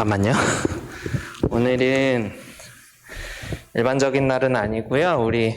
잠깐만요. 오늘은 일반적인 날은 아니고요. 우리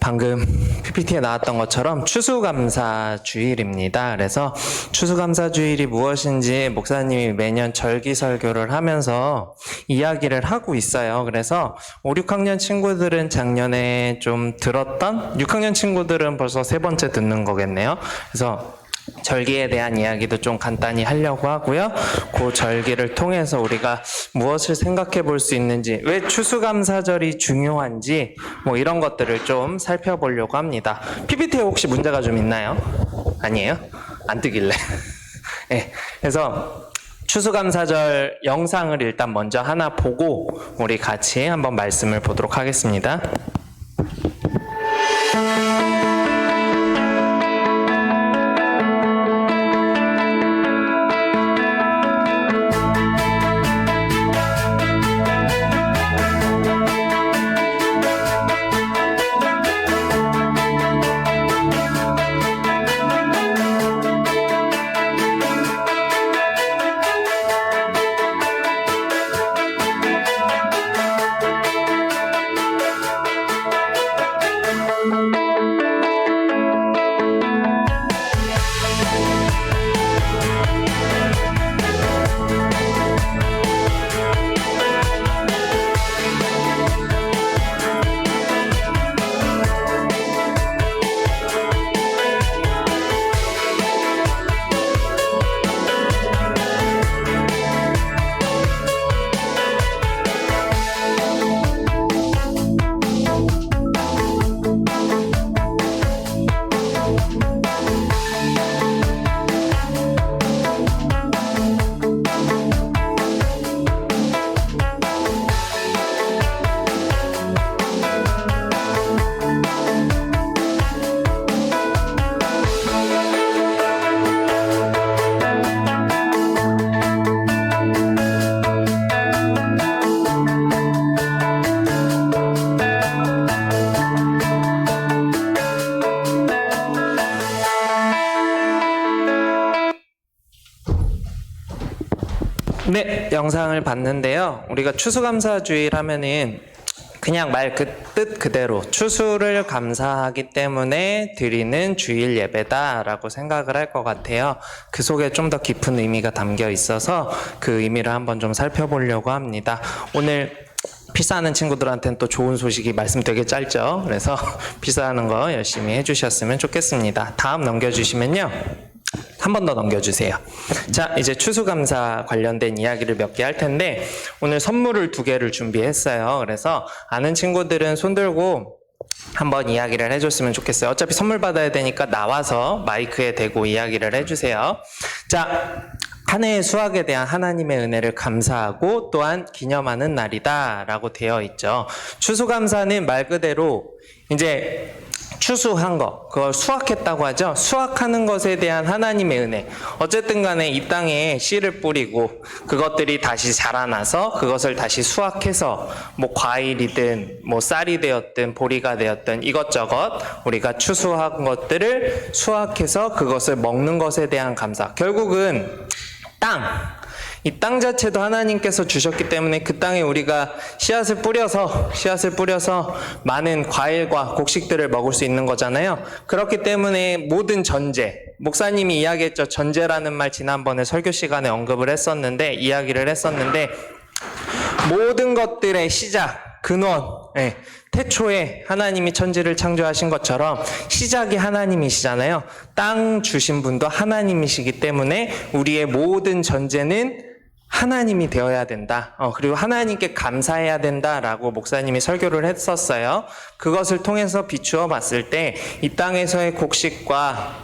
방금 PPT에 나왔던 것처럼 추수감사 주일입니다. 그래서 추수감사 주일이 무엇인지 목사님이 매년 절기 설교를 하면서 이야기를 하고 있어요. 그래서 5, 6학년 친구들은 작년에 좀 들었던 6학년 친구들은 벌써 세 번째 듣는 거겠네요. 그래서 절기에 대한 이야기도 좀 간단히 하려고 하고요. 그 절기를 통해서 우리가 무엇을 생각해 볼 수 있는지, 왜 추수감사절이 중요한지 뭐 이런 것들을 좀 살펴보려고 합니다. PPT에 혹시 문제가 좀 있나요? 아니에요? 안 뜨길래. 네, 그래서 추수감사절 영상을 일단 먼저 하나 보고 우리 같이 한번 말씀을 보도록 하겠습니다. 네, 영상을 봤는데요. 우리가 추수감사주일 하면은 그냥 말 그 뜻 그대로 추수를 감사하기 때문에 드리는 주일 예배다라고 생각을 할 것 같아요. 그 속에 좀 더 깊은 의미가 담겨 있어서 그 의미를 한번 좀 살펴보려고 합니다. 오늘 피사하는 친구들한테는 또 좋은 소식이, 말씀 되게 짧죠? 그래서 피사하는 거 열심히 해주셨으면 좋겠습니다. 다음 넘겨주시면요. 한 번 더 넘겨주세요. 자, 이제 추수감사 관련된 이야기를 몇 개 할 텐데 오늘 선물을 2개를 준비했어요. 그래서 아는 친구들은 손 들고 한번 이야기를 해줬으면 좋겠어요. 어차피 선물 받아야 되니까 나와서 마이크에 대고 이야기를 해주세요. 자, 한 해의 수확에 대한 하나님의 은혜를 감사하고 또한 기념하는 날이다 라고 되어 있죠. 추수감사는 말 그대로 이제 추수한 거, 그걸 수확했다고 하죠. 수확하는 것에 대한 하나님의 은혜. 어쨌든 간에 이 땅에 씨를 뿌리고 그것들이 다시 자라나서 그것을 다시 수확해서 뭐 과일이든 뭐 쌀이 되었든 보리가 되었든 이것저것 우리가 추수한 것들을 수확해서 그것을 먹는 것에 대한 감사. 결국은 이 땅 자체도 하나님께서 주셨기 때문에 그 땅에 우리가 씨앗을 뿌려서 많은 과일과 곡식들을 먹을 수 있는 거잖아요. 그렇기 때문에 모든 전제, 목사님이 이야기했죠. 전제라는 말 지난번에 설교 시간에 이야기를 했었는데 모든 것들의 시작, 근원, 태초에 하나님이 천지를 창조하신 것처럼 시작이 하나님이시잖아요. 땅 주신 분도 하나님이시기 때문에 우리의 모든 전제는 하나님이 되어야 된다. 그리고 하나님께 감사해야 된다라고 목사님이 설교를 했었어요. 그것을 통해서 비추어 봤을 때 이 땅에서의 곡식과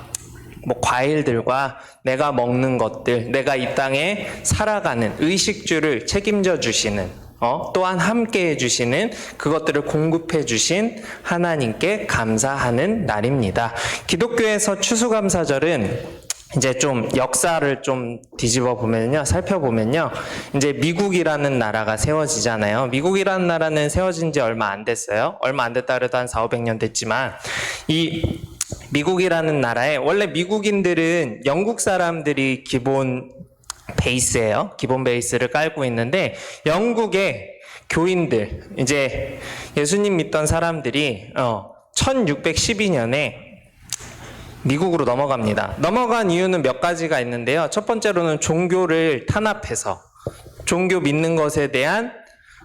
뭐 과일들과 내가 먹는 것들, 내가 이 땅에 살아가는 의식주를 책임져 주시는, 또한 함께 해주시는, 그것들을 공급해 주신 하나님께 감사하는 날입니다. 기독교에서 추수감사절은 이제 좀 역사를 좀 뒤집어 보면요, 살펴보면요, 이제 미국이라는 나라가 세워지잖아요. 미국이라는 나라는 세워진 지 얼마 안 됐어요. 얼마 안 됐다 그래도 한 400~500년 됐지만, 이 미국이라는 나라에 원래 미국인들은 영국 사람들이 기본 베이스예요. 기본 베이스를 깔고 있는데 영국의 교인들, 이제 예수님 믿던 사람들이 1612년에 미국으로 넘어갑니다. 넘어간 이유는 몇 가지가 있는데요. 첫 번째로는 종교를 탄압해서 종교 믿는 것에 대한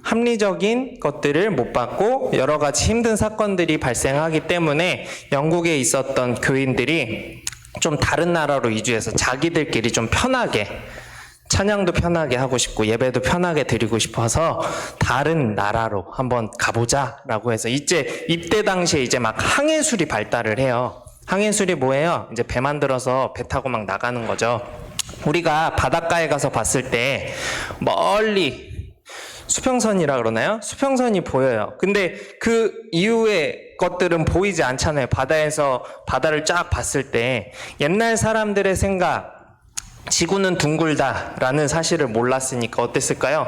합리적인 것들을 못 받고 여러 가지 힘든 사건들이 발생하기 때문에 영국에 있었던 교인들이 좀 다른 나라로 이주해서 자기들끼리 좀 편하게 찬양도 편하게 하고 싶고 예배도 편하게 드리고 싶어서 다른 나라로 한번 가보자라고 해서 이제 입대 당시에 이제 막 항해술이 발달을 해요. 항해술이 뭐예요? 이제 배 만들어서 배 타고 막 나가는 거죠. 우리가 바닷가에 가서 봤을 때 멀리 수평선이라 그러나요? 수평선이 보여요. 근데 그 이후의 것들은 보이지 않잖아요. 바다에서 바다를 쫙 봤을 때 옛날 사람들의 생각, 지구는 둥글다라는 사실을 몰랐으니까 어땠을까요?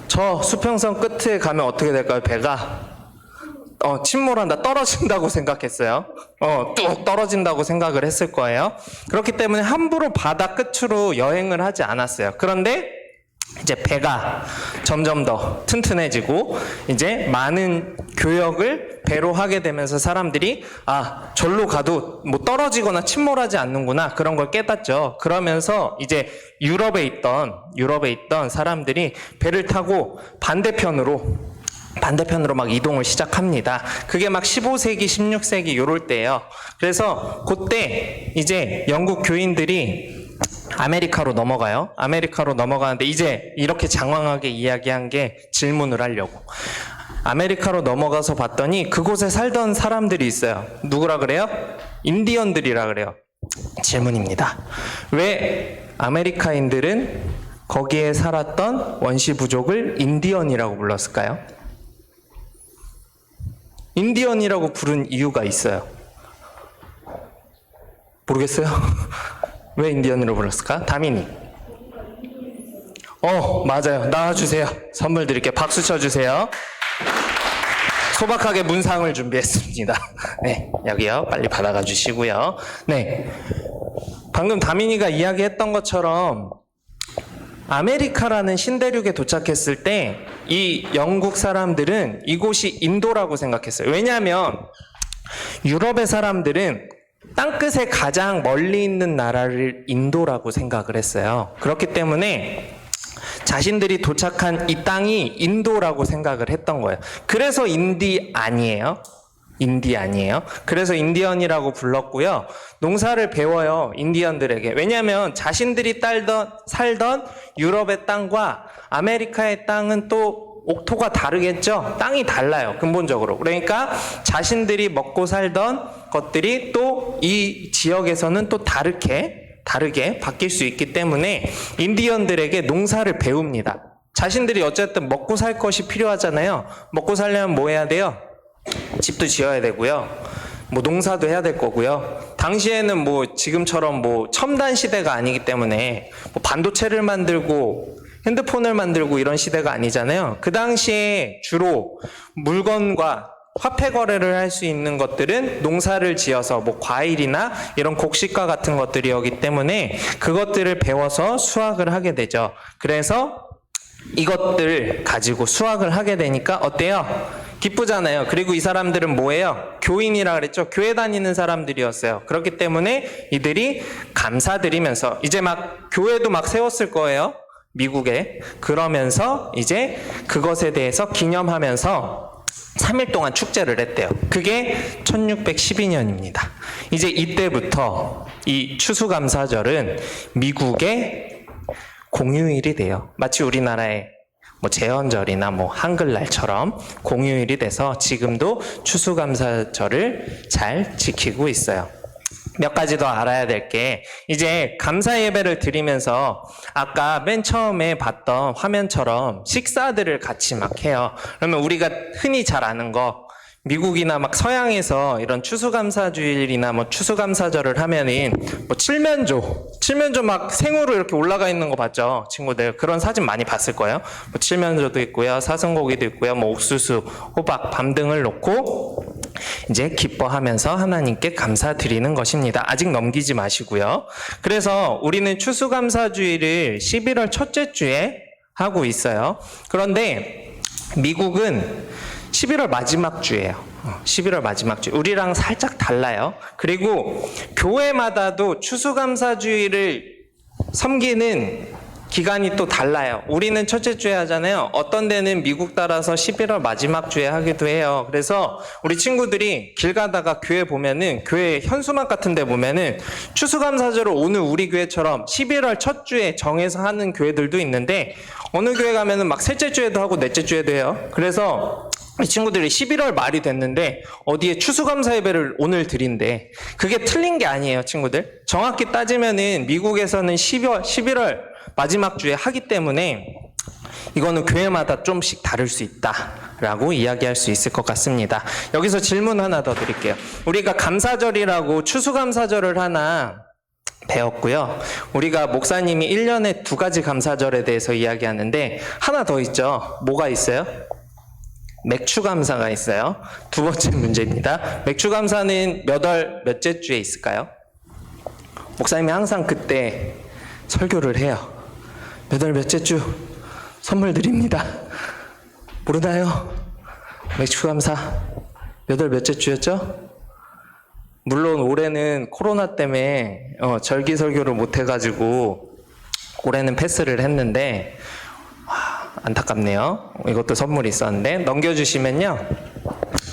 저 수평선 끝에 가면 어떻게 될까요? 배가 침몰한다, 떨어진다고 생각했어요. 뚝 떨어진다고 생각을 했을 거예요. 그렇기 때문에 함부로 바다 끝으로 여행을 하지 않았어요. 그런데 이제 배가 점점 더 튼튼해지고 이제 많은 교역을 배로 하게 되면서 사람들이 절로 가도 뭐 떨어지거나 침몰하지 않는구나 그런 걸 깨닫죠. 그러면서 이제 유럽에 있던 사람들이 배를 타고 반대편으로 막 이동을 시작합니다. 그게 막 15세기, 16세기 요럴 때예요. 그래서 그때 이제 영국 교인들이 아메리카로 넘어가요. 아메리카로 넘어가는데 이제 이렇게 장황하게 이야기한 게 질문을 하려고. 아메리카로 넘어가서 봤더니 그곳에 살던 사람들이 있어요. 누구라 그래요? 인디언들이라 그래요. 질문입니다. 왜 아메리카인들은 거기에 살았던 원시 부족을 인디언이라고 불렀을까요? 인디언이라고 부른 이유가 있어요. 모르겠어요? 왜 인디언으로 불렀을까? 다민이. 맞아요. 나와주세요. 선물 드릴게요. 박수 쳐주세요. 소박하게 문상을 준비했습니다. 네, 여기요. 빨리 받아가 주시고요. 네. 방금 다민이가 이야기했던 것처럼 아메리카라는 신대륙에 도착했을 때 이 영국 사람들은 이곳이 인도라고 생각했어요. 왜냐하면 유럽의 사람들은 땅끝에 가장 멀리 있는 나라를 인도라고 생각을 했어요. 그렇기 때문에 자신들이 도착한 이 땅이 인도라고 생각을 했던 거예요. 그래서 인디 아니에요. 그래서 인디언이라고 불렀고요. 농사를 배워요, 인디언들에게. 왜냐하면 자신들이 살던 유럽의 땅과 아메리카의 땅은 또 옥토가 다르겠죠? 땅이 달라요, 근본적으로. 그러니까 자신들이 먹고 살던 것들이 또 이 지역에서는 또 다르게 바뀔 수 있기 때문에 인디언들에게 농사를 배웁니다. 자신들이 어쨌든 먹고 살 것이 필요하잖아요. 먹고 살려면 뭐 해야 돼요? 집도 지어야 되고요. 뭐 농사도 해야 될 거고요. 당시에는 뭐 지금처럼 뭐 첨단 시대가 아니기 때문에 뭐 반도체를 만들고 핸드폰을 만들고 이런 시대가 아니잖아요. 그 당시에 주로 물건과 화폐 거래를 할 수 있는 것들은 농사를 지어서 뭐 과일이나 이런 곡식과 같은 것들이었기 때문에 그것들을 배워서 수확을 하게 되죠. 그래서 이것들 가지고 수확을 하게 되니까 어때요? 기쁘잖아요. 그리고 이 사람들은 뭐예요? 교인이라 그랬죠. 교회 다니는 사람들이었어요. 그렇기 때문에 이들이 감사드리면서 이제 막 교회도 막 세웠을 거예요, 미국에. 그러면서 이제 그것에 대해서 기념하면서 3일 동안 축제를 했대요. 그게 1612년입니다. 이제 이때부터 이 추수감사절은 미국의 공휴일이 돼요. 마치 우리나라의 뭐 제헌절이나 뭐 한글날처럼 공휴일이 돼서 지금도 추수감사절을 잘 지키고 있어요. 몇 가지 더 알아야 될 게, 이제 감사 예배를 드리면서 아까 맨 처음에 봤던 화면처럼 식사들을 같이 막 해요. 그러면 우리가 흔히 잘 아는 거, 미국이나 막 서양에서 이런 추수감사주일이나 뭐 추수감사절을 하면은 뭐 칠면조 막 생으로 이렇게 올라가 있는 거 봤죠, 친구들? 그런 사진 많이 봤을 거예요. 뭐 칠면조도 있고요, 사슴고기도 있고요, 뭐 옥수수, 호박, 밤 등을 놓고 이제 기뻐하면서 하나님께 감사드리는 것입니다. 아직 넘기지 마시고요. 그래서 우리는 추수감사주의를 11월 첫째 주에 하고 있어요. 그런데 미국은 11월 마지막 주예요. 11월 마지막 주. 우리랑 살짝 달라요. 그리고 교회마다도 추수감사주의를 섬기는 기간이 또 달라요. 우리는 첫째 주에 하잖아요. 어떤 데는 미국 따라서 11월 마지막 주에 하기도 해요. 그래서 우리 친구들이 길 가다가 교회 보면은, 교회 현수막 같은 데 보면은 추수감사절을 오늘 우리 교회처럼 11월 첫 주에 정해서 하는 교회들도 있는데, 어느 교회 가면은 막 셋째 주에도 하고 넷째 주에도 해요. 그래서 이 친구들이 11월 말이 됐는데 어디에 추수감사 예배를 오늘 드린대. 그게 틀린 게 아니에요, 친구들. 정확히 따지면은 미국에서는 11월 마지막 주에 하기 때문에 이거는 교회마다 좀씩 다를 수 있다라고 이야기할 수 있을 것 같습니다. 여기서 질문 하나 더 드릴게요. 우리가 감사절이라고 추수감사절을 하나 배웠고요. 우리가 목사님이 1년에 2가지 감사절에 대해서 이야기하는데 하나 더 있죠. 뭐가 있어요? 맥추감사가 있어요. 두 번째 문제입니다. 맥추감사는 몇째 주에 있을까요? 목사님이 항상 그때 설교를 해요. 몇째 주 선물 드립니다. 모르나요? 맥추감사 몇째 주였죠? 물론 올해는 코로나 때문에 절기 설교를 못 해가지고 올해는 패스를 했는데 안타깝네요. 이것도 선물이 있었는데 넘겨주시면요.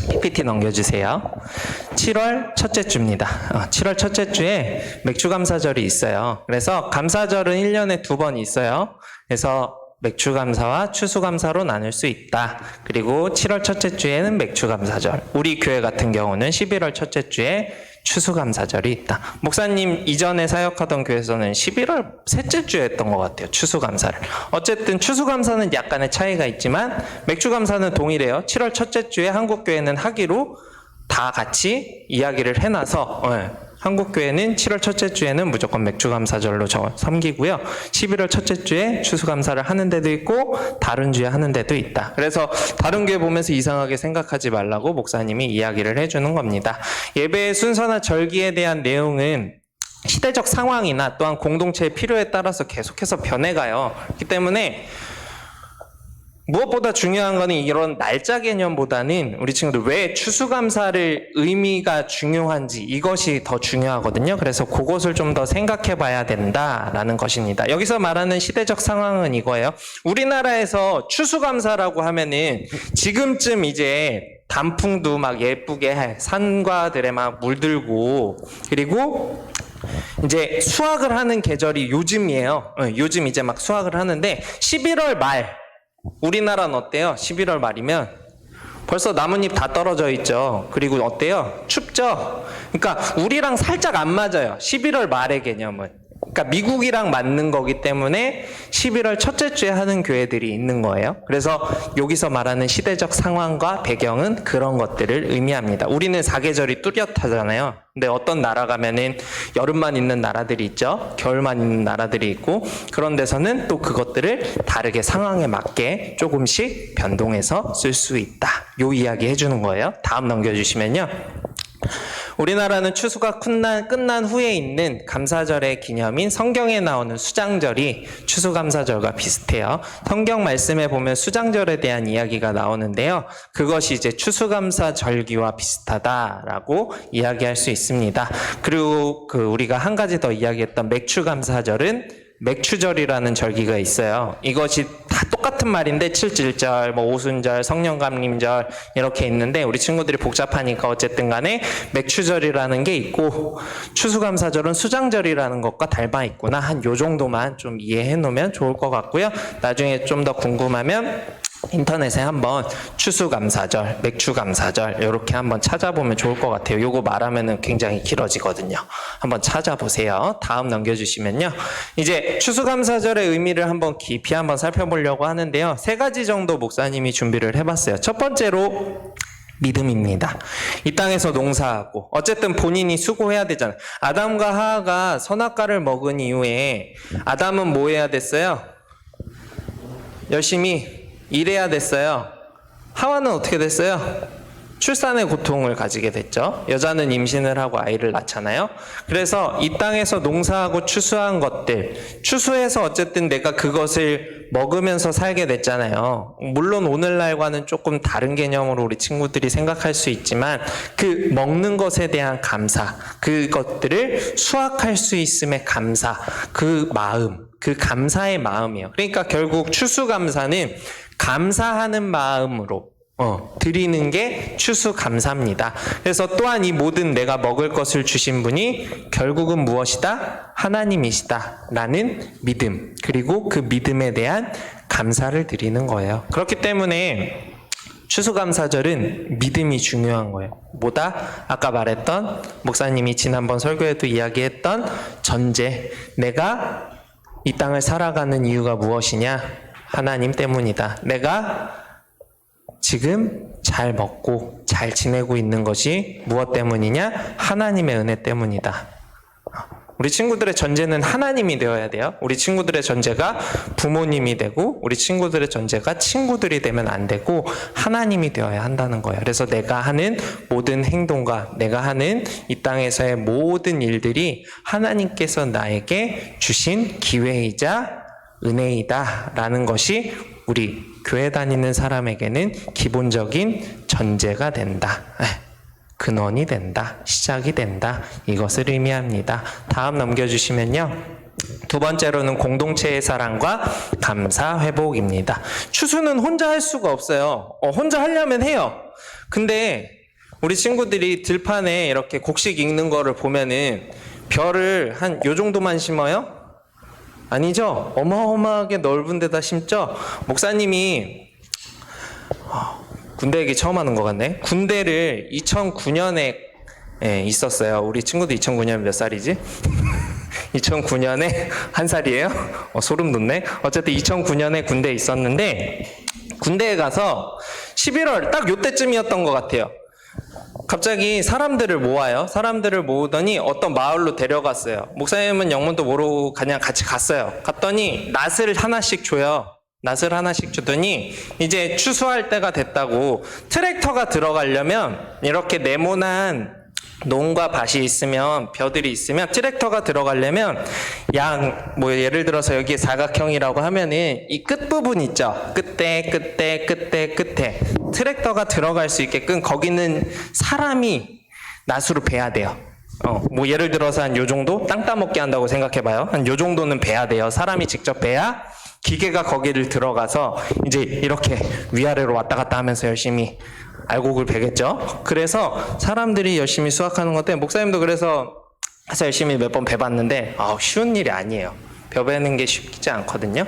PPT 넘겨주세요. 7월 첫째 주입니다. 7월 첫째 주에 맥추감사절이 있어요. 그래서 감사절은 1년에 2번 있어요. 그래서 맥추감사와 추수감사로 나눌 수 있다. 그리고 7월 첫째 주에는 맥추감사절. 우리 교회 같은 경우는 11월 첫째 주에 추수감사절이 있다. 목사님 이전에 사역하던 교회에서는 11월 셋째 주에 했던 것 같아요. 추수감사를. 어쨌든 추수감사는 약간의 차이가 있지만 맥추감사는 동일해요. 7월 첫째 주에 한국교회는 하기로 다 같이 이야기를 해놔서 한국교회는 7월 첫째 주에는 무조건 맥추감사절로 섬기고요. 11월 첫째 주에 추수감사를 하는 데도 있고 다른 주에 하는 데도 있다. 그래서 다른 교회 보면서 이상하게 생각하지 말라고 목사님이 이야기를 해주는 겁니다. 예배의 순서나 절기에 대한 내용은 시대적 상황이나 또한 공동체의 필요에 따라서 계속해서 변해가요. 그렇기 때문에 무엇보다 중요한 거는 이런 날짜 개념보다는 우리 친구들 왜 추수감사를 의미가 중요한지 이것이 더 중요하거든요. 그래서 그것을 좀 더 생각해 봐야 된다라는 것입니다. 여기서 말하는 시대적 상황은 이거예요. 우리나라에서 추수감사라고 하면은 지금쯤 이제 단풍도 막 예쁘게 해. 산과들에 막 물들고 그리고 이제 수확을 하는 계절이 요즘이에요. 요즘 이제 막 수확을 하는데 11월 말 우리나라는 어때요? 11월 말이면 벌써 나뭇잎 다 떨어져 있죠. 그리고 어때요? 춥죠? 그러니까 우리랑 살짝 안 맞아요. 11월 말의 개념은. 그러니까 미국이랑 맞는 거기 때문에 11월 첫째 주에 하는 교회들이 있는 거예요. 그래서 여기서 말하는 시대적 상황과 배경은 그런 것들을 의미합니다. 우리는 사계절이 뚜렷하잖아요. 근데 어떤 나라 가면은 여름만 있는 나라들이 있죠. 겨울만 있는 나라들이 있고 그런 데서는 또 그것들을 다르게 상황에 맞게 조금씩 변동해서 쓸 수 있다. 요 이야기 해주는 거예요. 다음 넘겨주시면요. 우리나라는 추수가 끝난 후에 있는 감사절의 기념인 성경에 나오는 수장절이 추수감사절과 비슷해요. 성경 말씀에 보면 수장절에 대한 이야기가 나오는데요. 그것이 이제 추수감사절기와 비슷하다라고 이야기할 수 있습니다. 그리고 우리가 한 가지 더 이야기했던 맥추감사절은 맥추절이라는 절기가 있어요. 이것이 다 똑같은 말인데 7.1절, 오순절, 성령감림절 이렇게 있는데 우리 친구들이 복잡하니까 어쨌든 간에 맥추절이라는 게 있고 추수감사절은 수장절이라는 것과 닮아 있구나. 한 요 정도만 좀 이해해 놓으면 좋을 것 같고요. 나중에 좀 더 궁금하면 인터넷에 한번 추수감사절, 맥추감사절 이렇게 한번 찾아보면 좋을 것 같아요. 요거 말하면은 굉장히 길어지거든요. 한번 찾아보세요. 다음 넘겨주시면요. 이제 추수감사절의 의미를 한번 깊이 한번 살펴보려고 하는데요. 3가지 정도 목사님이 준비를 해봤어요. 첫 번째로 믿음입니다. 이 땅에서 농사하고 어쨌든 본인이 수고해야 되잖아요. 아담과 하하가 선악과를 먹은 이후에 아담은 뭐 해야 됐어요? 열심히 일해야 됐어요. 하와는 어떻게 됐어요? 출산의 고통을 가지게 됐죠. 여자는 임신을 하고 아이를 낳잖아요. 그래서 이 땅에서 농사하고 추수한 것들, 추수해서 어쨌든 내가 그것을 먹으면서 살게 됐잖아요. 물론 오늘날과는 조금 다른 개념으로 우리 친구들이 생각할 수 있지만 그 먹는 것에 대한 감사, 그것들을 수확할 수 있음의 감사, 그 마음, 그 감사의 마음이에요. 그러니까 결국 추수감사는 감사하는 마음으로 드리는 게 추수감사입니다. 그래서 또한 이 모든 내가 먹을 것을 주신 분이 결국은 무엇이다? 하나님이시다 라는 믿음, 그리고 그 믿음에 대한 감사를 드리는 거예요. 그렇기 때문에 추수감사절은 믿음이 중요한 거예요. 뭐다? 아까 말했던, 목사님이 지난번 설교에도 이야기했던 전제, 내가 이 땅을 살아가는 이유가 무엇이냐? 하나님 때문이다. 내가 지금 잘 먹고 잘 지내고 있는 것이 무엇 때문이냐? 하나님의 은혜 때문이다. 우리 친구들의 전제는 하나님이 되어야 돼요. 우리 친구들의 전제가 부모님이 되고 우리 친구들의 전제가 친구들이 되면 안 되고 하나님이 되어야 한다는 거예요. 그래서 내가 하는 모든 행동과 내가 하는 이 땅에서의 모든 일들이 하나님께서 나에게 주신 기회이자 은혜이다 라는 것이 우리 교회 다니는 사람에게는 기본적인 전제가 된다. 근원이 된다. 시작이 된다. 이것을 의미합니다. 다음 넘겨주시면요. 두 번째로는 공동체의 사랑과 감사 회복입니다. 추수는 혼자 할 수가 없어요. 혼자 하려면 해요. 근데 우리 친구들이 들판에 이렇게 곡식 익는 거를 보면은 별을 한 요 정도만 심어요? 아니죠? 어마어마하게 넓은 데다 심죠? 목사님이 군대 얘기 처음 하는 것 같네. 군대를 2009년에 있었어요. 우리 친구도 2009년 몇 살이지? 2009년에 한 살이에요? 소름 돋네. 어쨌든 2009년에 군대에 있었는데 군대에 가서 11월 딱 요때쯤이었던 것 같아요. 갑자기 사람들을 모아요. 사람들을 모으더니 어떤 마을로 데려갔어요. 목사님은 영문도 모르고 그냥 같이 갔어요. 갔더니 낫을 하나씩 줘요. 낫을 하나씩 주더니 이제 추수할 때가 됐다고, 트랙터가 들어가려면 이렇게 네모난 농과 밭이 있으면, 벼들이 있으면 트랙터가 들어가려면 뭐 예를 들어서 여기에 사각형이라고 하면은 이 끝부분 있죠. 끝에 트랙터가 들어갈 수 있게끔 거기는 사람이 낫으로 베야 돼요. 뭐 예를 들어서 한 요 정도 땅 따먹게 한다고 생각해봐요. 한 요 정도는 베야 돼요. 사람이 직접 베야 기계가 거기를 들어가서 이제 이렇게 위아래로 왔다 갔다 하면서 열심히 알곡을 베겠죠. 그래서 사람들이 열심히 수확하는 것 때문에 목사님도 그래서 열심히 몇 번 베봤는데 쉬운 일이 아니에요. 벼 베는 게 쉽지 않거든요.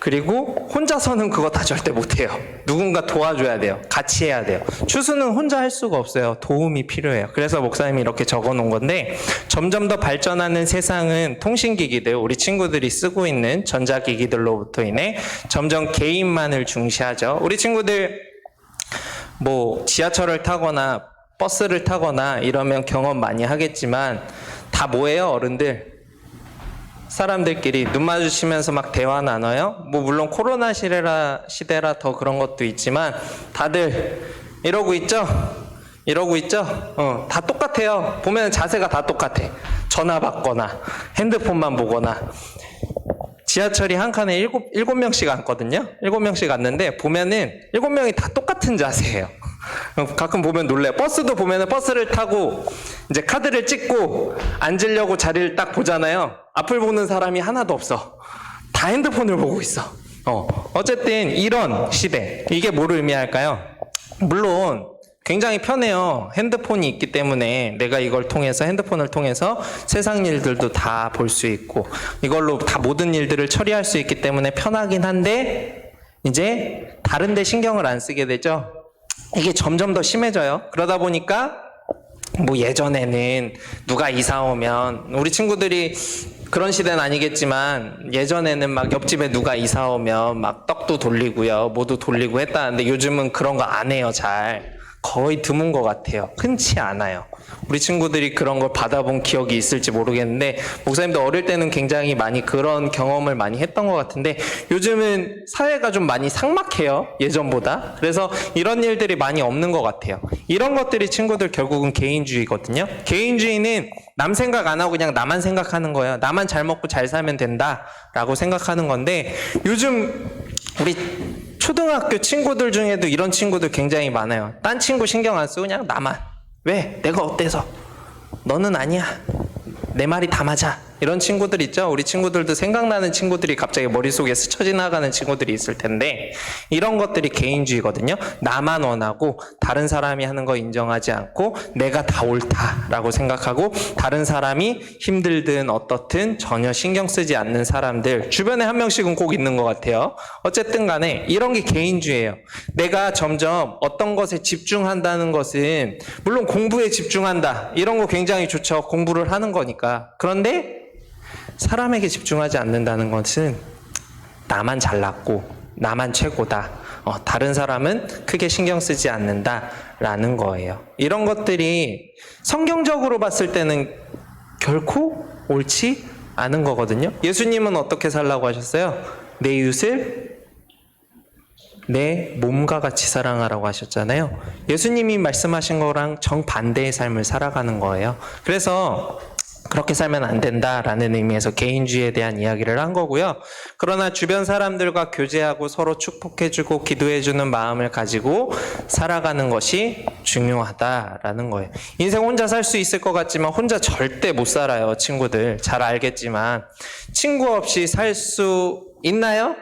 그리고 혼자서는 그거 다 절대 못해요. 누군가 도와줘야 돼요. 같이 해야 돼요. 추수는 혼자 할 수가 없어요. 도움이 필요해요. 그래서 목사님이 이렇게 적어놓은 건데, 점점 더 발전하는 세상은 통신기기들, 우리 친구들이 쓰고 있는 전자기기들로부터 인해 점점 개인만을 중시하죠. 우리 친구들 뭐 지하철을 타거나 버스를 타거나 이러면 경험 많이 하겠지만 다 뭐예요? 어른들 사람들끼리 눈 마주치면서 막 대화 나눠요. 뭐 물론 코로나 시대라 더 그런 것도 있지만 다들 이러고 있죠? 다 똑같아요. 보면 자세가 다 똑같아. 전화 받거나 핸드폰만 보거나. 지하철이 한 칸에 일곱 명씩 앉거든요. 7명씩 앉는데 보면은 7명이 다 똑같은 자세예요. 가끔 보면 놀래요. 버스도 보면은 버스를 타고 이제 카드를 찍고 앉으려고 자리를 딱 보잖아요. 앞을 보는 사람이 하나도 없어. 다 핸드폰을 보고 있어. 어쨌든 이런 시대. 이게 뭐를 의미할까요? 물론 굉장히 편해요. 핸드폰이 있기 때문에 내가 이걸 통해서, 핸드폰을 통해서 세상 일들도 다 볼 수 있고 이걸로 다 모든 일들을 처리할 수 있기 때문에 편하긴 한데 이제 다른 데 신경을 안 쓰게 되죠. 이게 점점 더 심해져요. 그러다 보니까 뭐 예전에는 누가 이사 오면, 우리 친구들이 그런 시대는 아니겠지만 예전에는 막 옆집에 누가 이사 오면 막 떡도 돌리고요, 뭐도 돌리고 했다는데 요즘은 그런 거 안 해요. 잘 거의 드문 것 같아요. 흔치 않아요. 우리 친구들이 그런 걸 받아본 기억이 있을지 모르겠는데 목사님도 어릴 때는 굉장히 많이 그런 경험을 많이 했던 것 같은데 요즘은 사회가 좀 많이 삭막해요. 예전보다. 그래서 이런 일들이 많이 없는 것 같아요. 이런 것들이 친구들 결국은 개인주의거든요. 개인주의는 남 생각 안 하고 그냥 나만 생각하는 거예요. 나만 잘 먹고 잘 살면 된다라고 생각하는 건데 요즘 우리 초등학교 친구들 중에도 이런 친구들 굉장히 많아요. 딴 친구 신경 안 쓰고 그냥 나만. 왜? 내가 어때서? 너는 아니야. 내 말이 다 맞아. 이런 친구들 있죠? 우리 친구들도 생각나는 친구들이 갑자기 머릿속에 스쳐 지나가는 친구들이 있을 텐데 이런 것들이 개인주의거든요. 나만 원하고 다른 사람이 하는 거 인정하지 않고 내가 다 옳다라고 생각하고 다른 사람이 힘들든 어떻든 전혀 신경 쓰지 않는 사람들 주변에 한 명씩은 꼭 있는 것 같아요. 어쨌든 간에 이런 게 개인주의예요. 내가 점점 어떤 것에 집중한다는 것은 물론 공부에 집중한다. 이런 거 굉장히 좋죠. 공부를 하는 거니까. 그런데 사람에게 집중하지 않는다는 것은 나만 잘났고 나만 최고다. 다른 사람은 크게 신경 쓰지 않는다라는 거예요. 이런 것들이 성경적으로 봤을 때는 결코 옳지 않은 거거든요. 예수님은 어떻게 살라고 하셨어요? 내 이웃을 내 몸과 같이 사랑하라고 하셨잖아요. 예수님이 말씀하신 거랑 정반대의 삶을 살아가는 거예요. 그래서 그렇게 살면 안 된다라는 의미에서 개인주의에 대한 이야기를 한 거고요. 그러나 주변 사람들과 교제하고 서로 축복해주고 기도해주는 마음을 가지고 살아가는 것이 중요하다라는 거예요. 인생 혼자 살 수 있을 것 같지만 혼자 절대 못 살아요, 친구들. 잘 알겠지만 친구 없이 살 수 있나요?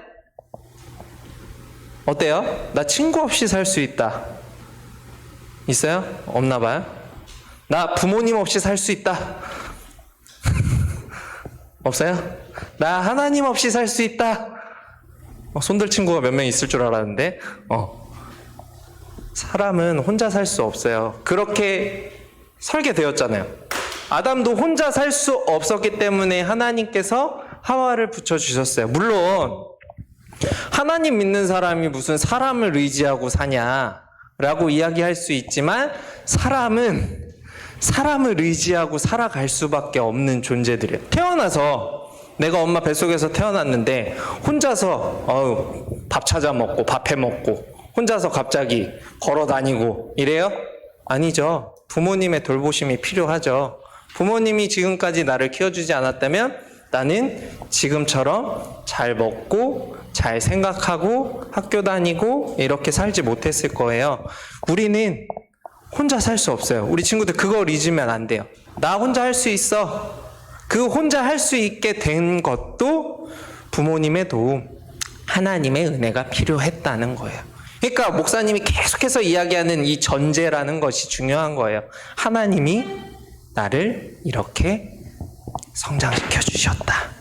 어때요? 나 친구 없이 살 수 있다. 있어요? 없나 봐요? 나 부모님 없이 살 수 있다. 없어요? 나 하나님 없이 살 수 있다. 손들 친구가 몇 명 있을 줄 알았는데 사람은 혼자 살 수 없어요. 그렇게 설계되었잖아요. 아담도 혼자 살 수 없었기 때문에 하나님께서 하와를 붙여주셨어요. 물론 하나님 믿는 사람이 무슨 사람을 의지하고 사냐라고 이야기할 수 있지만 사람은 사람을 의지하고 살아갈 수밖에 없는 존재들이에요. 태어나서 내가 엄마 뱃속에서 태어났는데 혼자서 밥 찾아 먹고 밥 해 먹고 혼자서 갑자기 걸어 다니고 이래요? 아니죠. 부모님의 돌보심이 필요하죠. 부모님이 지금까지 나를 키워주지 않았다면 나는 지금처럼 잘 먹고 잘 생각하고 학교 다니고 이렇게 살지 못했을 거예요. 우리는 혼자 살 수 없어요. 우리 친구들 그걸 잊으면 안 돼요. 나 혼자 할 수 있어. 그 혼자 할 수 있게 된 것도 부모님의 도움, 하나님의 은혜가 필요했다는 거예요. 그러니까 목사님이 계속해서 이야기하는 이 전제라는 것이 중요한 거예요. 하나님이 나를 이렇게 성장시켜 주셨다.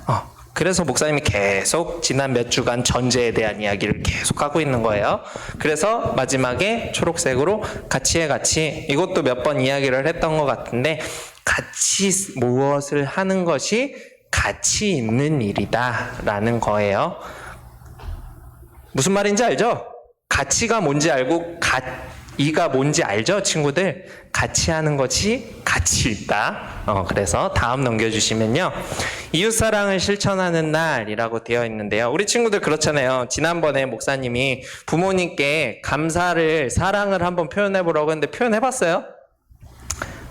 그래서 목사님이 계속 지난 몇 주간 전제에 대한 이야기를 계속 하고 있는 거예요. 그래서 마지막에 초록색으로 가치의 가치, 이것도 몇 번 이야기를 했던 것 같은데 같이 무엇을 하는 것이 가치 있는 일이다 라는 거예요. 무슨 말인지 알죠? 가치가 뭔지 알고 이가 뭔지 알죠, 친구들? 같이 하는 것이 가치 있다. 그래서 다음 넘겨주시면요. 이웃사랑을 실천하는 날이라고 되어 있는데요. 우리 친구들 그렇잖아요. 지난번에 목사님이 부모님께 감사를, 사랑을 한번 표현해보라고 했는데 표현해봤어요?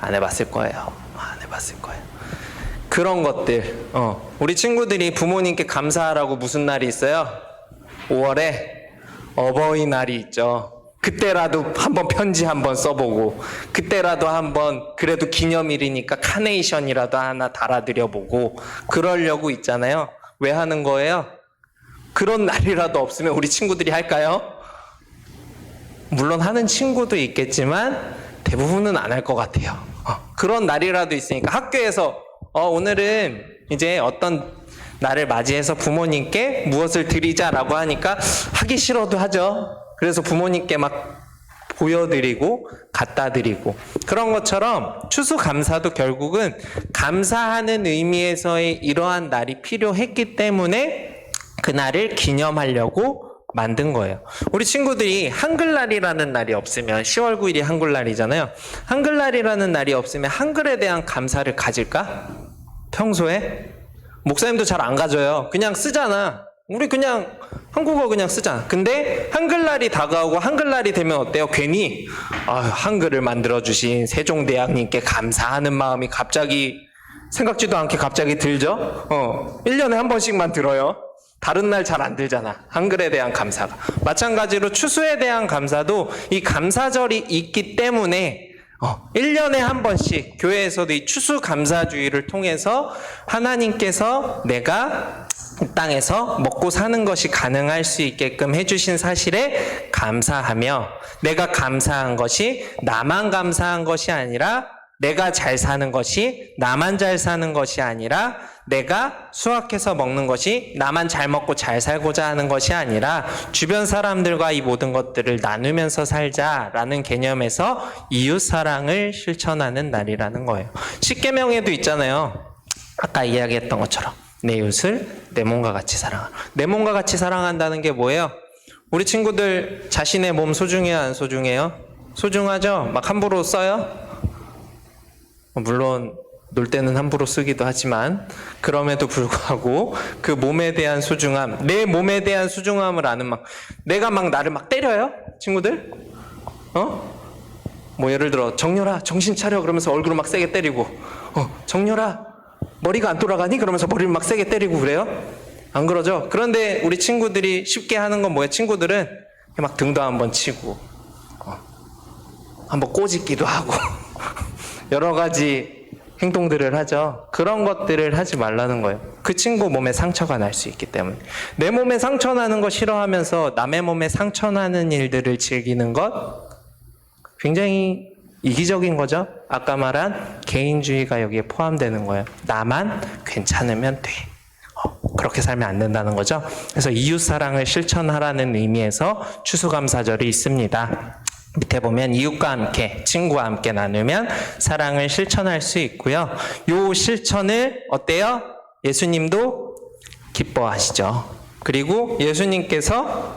안 해봤을 거예요. 안 해봤을 거예요. 그런 것들. 우리 친구들이 부모님께 감사하라고 무슨 날이 있어요? 5월에 어버이날이 있죠. 그때라도 한번 편지 한번 써보고 그때라도 한번 그래도 기념일이니까 카네이션이라도 하나 달아드려보고 그러려고 있잖아요. 왜 하는 거예요? 그런 날이라도 없으면 우리 친구들이 할까요? 물론 하는 친구도 있겠지만 대부분은 안 할 것 같아요. 그런 날이라도 있으니까 학교에서 오늘은 이제 어떤 날을 맞이해서 부모님께 무엇을 드리자라고 하니까 하기 싫어도 하죠. 그래서 부모님께 막 보여드리고 갖다 드리고 그런 것처럼 추수감사도 결국은 감사하는 의미에서의 이러한 날이 필요했기 때문에 그날을 기념하려고 만든 거예요. 우리 친구들이 한글날이라는 날이 없으면 10월 9일이 한글날이잖아요. 한글날이라는 날이 없으면 한글에 대한 감사를 가질까? 평소에? 목사님도 잘 안 가져요. 그냥 쓰잖아. 우리 그냥 한국어 그냥 쓰잖아. 근데 한글날이 다가오고 한글날이 되면 어때요? 괜히 한글을 만들어주신 세종대왕님께 감사하는 마음이 갑자기 생각지도 않게 갑자기 들죠? 1년에 한 번씩만 들어요. 다른 날 잘 안 들잖아. 한글에 대한 감사가. 마찬가지로 추수에 대한 감사도 이 감사절이 있기 때문에 1년에 한 번씩 교회에서도 이 추수감사주의를 통해서 하나님께서 내가 이 땅에서 먹고 사는 것이 가능할 수 있게끔 해주신 사실에 감사하며, 내가 감사한 것이 나만 감사한 것이 아니라, 내가 잘 사는 것이 나만 잘 사는 것이 아니라, 내가 수확해서 먹는 것이 나만 잘 먹고 잘 살고자 하는 것이 아니라 주변 사람들과 이 모든 것들을 나누면서 살자라는 개념에서 이웃사랑을 실천하는 날이라는 거예요. 십계명에도 있잖아요. 아까 이야기했던 것처럼 내 이웃을 내 몸과 같이 사랑하라. 내 몸과 같이 사랑한다는 게 뭐예요? 우리 친구들 자신의 몸 소중해요, 안 소중해요? 소중하죠? 막 함부로 써요? 물론 놀 때는 함부로 쓰기도 하지만 그럼에도 불구하고 그 몸에 대한 소중함, 내 몸에 대한 소중함을 아는 내가 막 나를 막 때려요? 친구들? 뭐 예를 들어 정렬아 정신 차려 그러면서 얼굴을 막 세게 때리고, 정렬아 머리가 안 돌아가니? 그러면서 머리를 막 세게 때리고 그래요? 안 그러죠? 그런데 우리 친구들이 쉽게 하는 건 뭐예요? 친구들은 막 등도 한번 치고 한번 꼬집기도 하고 여러 가지 행동들을 하죠. 그런 것들을 하지 말라는 거예요. 그 친구 몸에 상처가 날 수 있기 때문에. 내 몸에 상처 나는 거 싫어하면서 남의 몸에 상처 나는 일들을 즐기는 것 굉장히 이기적인 거죠. 아까 말한 개인주의가 여기에 포함되는 거예요. 나만 괜찮으면 돼. 그렇게 살면 안 된다는 거죠. 그래서 이웃사랑을 실천하라는 의미에서 추수감사절이 있습니다. 밑에 보면 이웃과 함께, 친구와 함께 나누면 사랑을 실천할 수 있고요. 요 실천을 어때요? 예수님도 기뻐하시죠. 그리고 예수님께서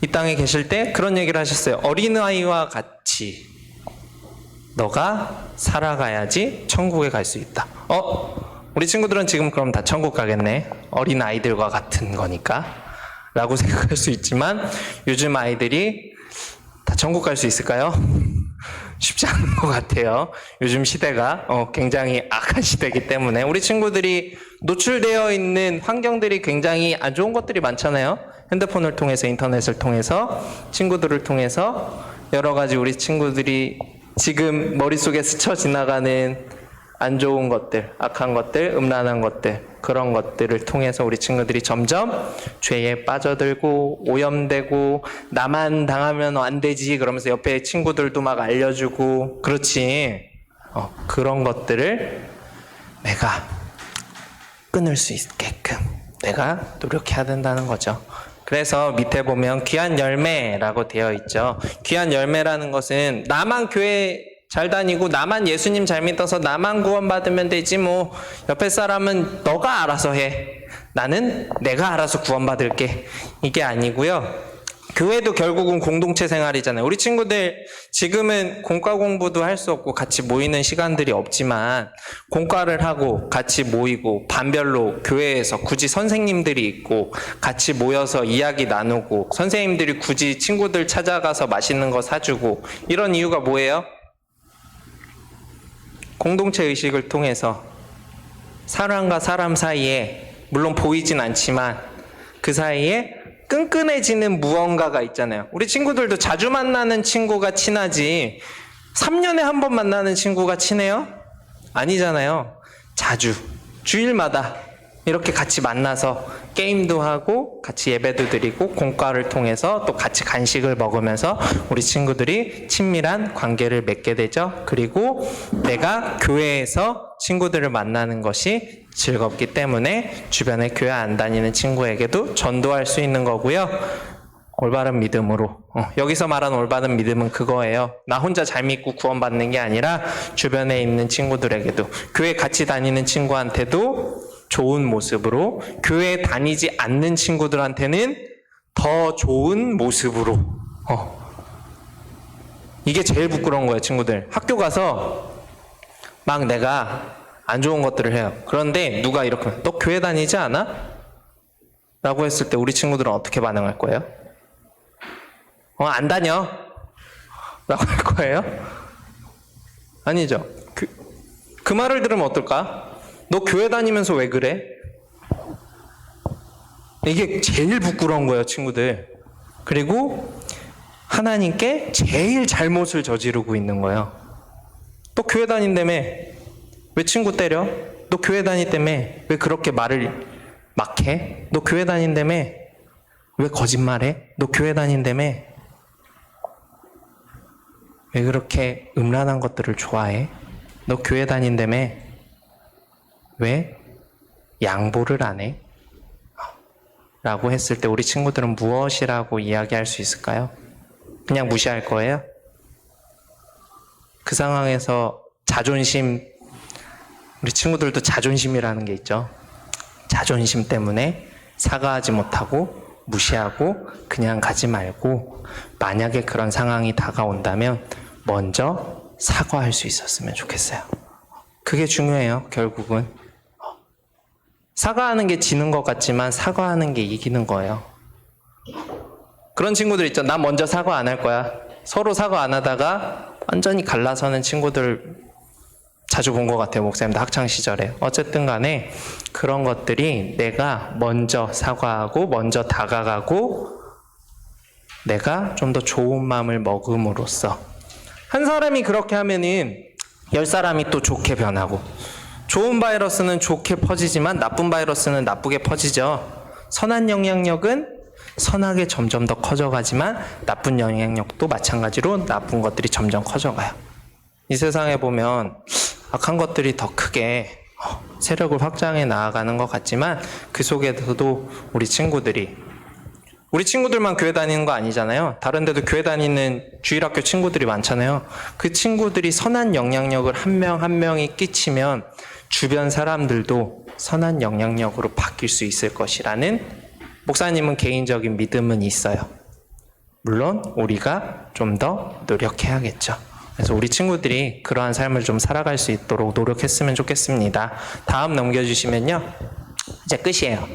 이 땅에 계실 때 그런 얘기를 하셨어요. 어린아이와 같이 너가 살아가야지 천국에 갈 수 있다. 우리 친구들은 지금 그럼 다 천국 가겠네. 어린아이들과 같은 거니까 라고 생각할 수 있지만 요즘 아이들이 다 천국 갈 수 있을까요? 쉽지 않은 것 같아요. 요즘 시대가 굉장히 악한 시대이기 때문에 우리 친구들이 노출되어 있는 환경들이 굉장히 안 좋은 것들이 많잖아요. 핸드폰을 통해서, 인터넷을 통해서, 친구들을 통해서 여러 가지 우리 친구들이 지금 머릿속에 스쳐 지나가는 안 좋은 것들, 악한 것들, 음란한 것들, 그런 것들을 통해서 우리 친구들이 점점 죄에 빠져들고 오염되고, 나만 당하면 안 되지 그러면서 옆에 친구들도 막 알려주고, 그렇지. 그런 것들을 내가 끊을 수 있게끔 내가 노력해야 된다는 거죠. 그래서 밑에 보면 귀한 열매라고 되어 있죠. 귀한 열매라는 것은 나만 교회 잘 다니고 나만 예수님 잘 믿어서 나만 구원받으면 되지, 뭐 옆에 사람은 너가 알아서 해, 나는 내가 알아서 구원받을게, 이게 아니고요. 교회도 결국은 공동체 생활이잖아요. 우리 친구들 지금은 공과 공부도 할 수 없고 같이 모이는 시간들이 없지만 공과를 하고 같이 모이고 반별로 교회에서 굳이 선생님들이 있고 같이 모여서 이야기 나누고, 선생님들이 굳이 친구들 찾아가서 맛있는 거 사주고, 이런 이유가 뭐예요? 공동체 의식을 통해서 사람과 사람 사이에, 물론 보이진 않지만 그 사이에 끈끈해지는 무언가가 있잖아요. 우리 친구들도 자주 만나는 친구가 친하지 3년에 한 번 만나는 친구가 친해요? 아니잖아요. 자주, 주일마다 이렇게 같이 만나서 게임도 하고 같이 예배도 드리고 공과를 통해서 또 같이 간식을 먹으면서 우리 친구들이 친밀한 관계를 맺게 되죠. 그리고 내가 교회에서 친구들을 만나는 것이 즐겁기 때문에 주변에 교회 안 다니는 친구에게도 전도할 수 있는 거고요. 올바른 믿음으로, 여기서 말하는 올바른 믿음은 그거예요. 나 혼자 잘 믿고 구원받는 게 아니라 주변에 있는 친구들에게도, 교회 같이 다니는 친구한테도 좋은 모습으로, 교회 다니지 않는 친구들한테는 더 좋은 모습으로. 이게 제일 부끄러운 거예요, 친구들. 학교 가서 막 내가 안 좋은 것들을 해요. 그런데 누가 이렇게 너 교회 다니지 않아? 라고 했을 때 우리 친구들은 어떻게 반응할 거예요? 안 다녀. 라고 할 거예요? 아니죠. 그 말을 들으면 어떨까? 너 교회 다니면서 왜 그래? 이게 제일 부끄러운 거예요, 친구들. 그리고 하나님께 제일 잘못을 저지르고 있는 거예요. 또 교회 다닌다며 왜 친구 때려? 너 교회 다닌다며 왜 그렇게 말을 막 해? 너 교회 다닌다며 왜 거짓말해? 너 교회 다닌다며 왜 그렇게 음란한 것들을 좋아해? 너 교회 다닌다며 왜 양보를 안 해? 라고 했을 때 우리 친구들은 무엇이라고 이야기할 수 있을까요? 그냥 무시할 거예요? 그 상황에서 자존심, 우리 친구들도 자존심이라는 게 있죠. 자존심 때문에 사과하지 못하고 무시하고 그냥 가지 말고 만약에 그런 상황이 다가온다면 먼저 사과할 수 있었으면 좋겠어요. 그게 중요해요, 결국은. 사과하는 게 지는 것 같지만 사과하는 게 이기는 거예요. 그런 친구들 있죠. 나 먼저 사과 안 할 거야. 서로 사과 안 하다가 완전히 갈라서는 친구들 자주 본 것 같아요. 목사님도 학창 시절에. 어쨌든 간에 그런 것들이 내가 먼저 사과하고 먼저 다가가고 내가 좀 더 좋은 마음을 먹음으로써 한 사람이 그렇게 하면은 10사람이 또 좋게 변하고 좋은 바이러스는 좋게 퍼지지만 나쁜 바이러스는 나쁘게 퍼지죠. 선한 영향력은 선하게 점점 더 커져가지만 나쁜 영향력도 마찬가지로 나쁜 것들이 점점 커져가요. 이 세상에 보면 악한 것들이 더 크게 세력을 확장해 나아가는 것 같지만 그 속에서도 우리 친구들만 교회 다니는 거 아니잖아요. 다른 데도 교회 다니는 주일학교 친구들이 많잖아요. 그 친구들이 선한 영향력을 한 명 한 명이 끼치면 주변 사람들도 선한 영향력으로 바뀔 수 있을 것이라는 목사님은 개인적인 믿음은 있어요. 물론 우리가 좀 더 노력해야겠죠. 그래서 우리 친구들이 그러한 삶을 좀 살아갈 수 있도록 노력했으면 좋겠습니다. 다음 넘겨주시면요. 이제 끝이에요.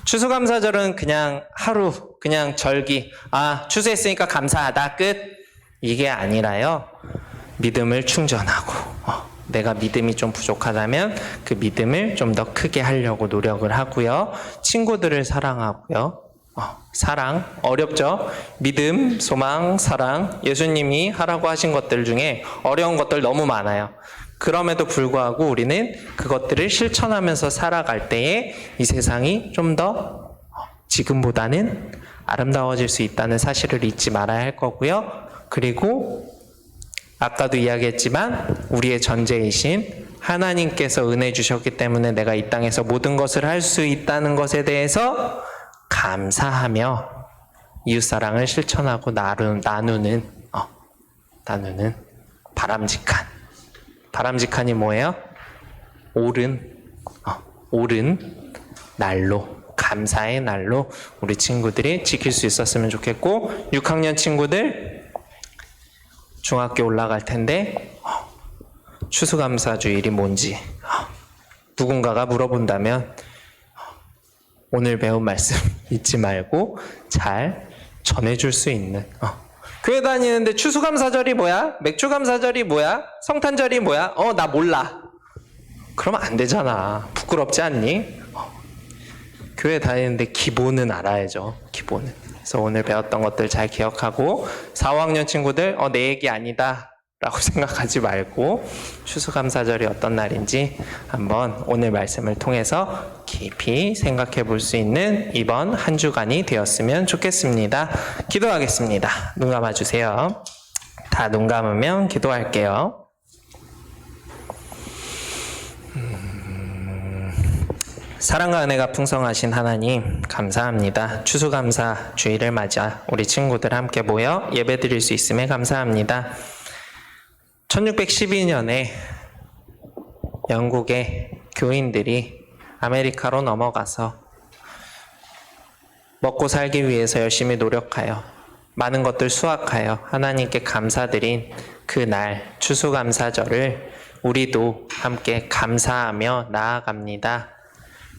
추수감사절은 그냥 하루, 그냥 절기, 추수했으니까 감사하다, 끝. 이게 아니라요. 믿음을 충전하고, 내가 믿음이 좀 부족하다면 그 믿음을 좀 더 크게 하려고 노력을 하고요. 친구들을 사랑하고요. 사랑, 어렵죠? 믿음, 소망, 사랑, 예수님이 하라고 하신 것들 중에 어려운 것들 너무 많아요. 그럼에도 불구하고 우리는 그것들을 실천하면서 살아갈 때에 이 세상이 좀 더 지금보다는 아름다워질 수 있다는 사실을 잊지 말아야 할 거고요. 그리고 아까도 이야기했지만 우리의 전제이신 하나님께서 은혜 주셨기 때문에 내가 이 땅에서 모든 것을 할 수 있다는 것에 대해서 감사하며 이웃사랑을 실천하고 나누는 바람직한이 뭐예요? 옳은 날로, 감사의 날로 우리 친구들이 지킬 수 있었으면 좋겠고 6학년 친구들 중학교 올라갈 텐데 추수감사주일이 뭔지 누군가가 물어본다면 오늘 배운 말씀 잊지 말고 잘 전해줄 수 있는 교회 다니는데 추수감사절이 뭐야? 맥주감사절이 뭐야? 성탄절이 뭐야? 나 몰라. 그러면 안 되잖아. 부끄럽지 않니? 교회 다니는데 기본은 알아야죠. 기본은. 그래서 오늘 배웠던 것들 잘 기억하고 4, 5학년 친구들 내 얘기 아니다 라고 생각하지 말고 추수감사절이 어떤 날인지 한번 오늘 말씀을 통해서 깊이 생각해 볼 수 있는 이번 한 주간이 되었으면 좋겠습니다. 기도하겠습니다. 눈 감아주세요. 다 눈 감으면 기도할게요. 사랑과 은혜가 풍성하신 하나님 감사합니다. 추수감사 주일을 맞아 우리 친구들 함께 모여 예배드릴 수 있음에 감사합니다. 1612년에 영국의 교인들이 아메리카로 넘어가서 먹고 살기 위해서 열심히 노력하여 많은 것들 수확하여 하나님께 감사드린 그날 추수감사절을 우리도 함께 감사하며 나아갑니다.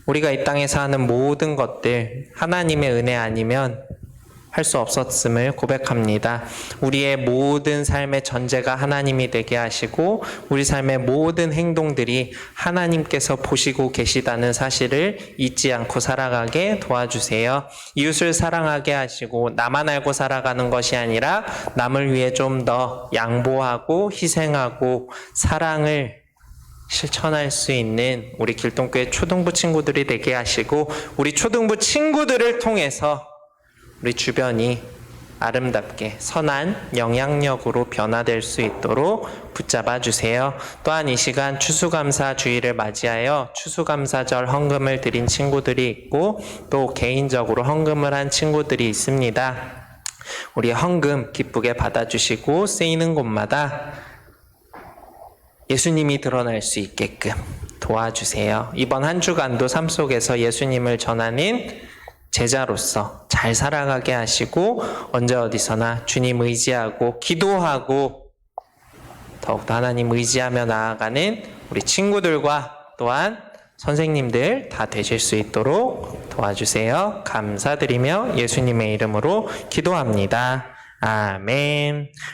우리가 이 땅에서 하는 모든 것들 하나님의 은혜 아니면 할 수 없었음을 고백합니다. 우리의 모든 삶의 전제가 하나님이 되게 하시고 우리 삶의 모든 행동들이 하나님께서 보시고 계시다는 사실을 잊지 않고 살아가게 도와주세요. 이웃을 사랑하게 하시고 나만 알고 살아가는 것이 아니라 남을 위해 좀 더 양보하고 희생하고 사랑을 실천할 수 있는 우리 길동교회 초등부 친구들이 되게 하시고 우리 초등부 친구들을 통해서 우리 주변이 아름답게 선한 영향력으로 변화될 수 있도록 붙잡아 주세요. 또한 이 시간 추수감사 주일을 맞이하여 추수감사절 헌금을 드린 친구들이 있고 또 개인적으로 헌금을 한 친구들이 있습니다. 우리 헌금 기쁘게 받아주시고 쓰이는 곳마다 예수님이 드러날 수 있게끔 도와주세요. 이번 한 주간도 삶 속에서 예수님을 전하는 제자로서 잘 살아가게 하시고 언제 어디서나 주님 의지하고 기도하고 더욱더 하나님 의지하며 나아가는 우리 친구들과 또한 선생님들 다 되실 수 있도록 도와주세요. 감사드리며 예수님의 이름으로 기도합니다. 아멘.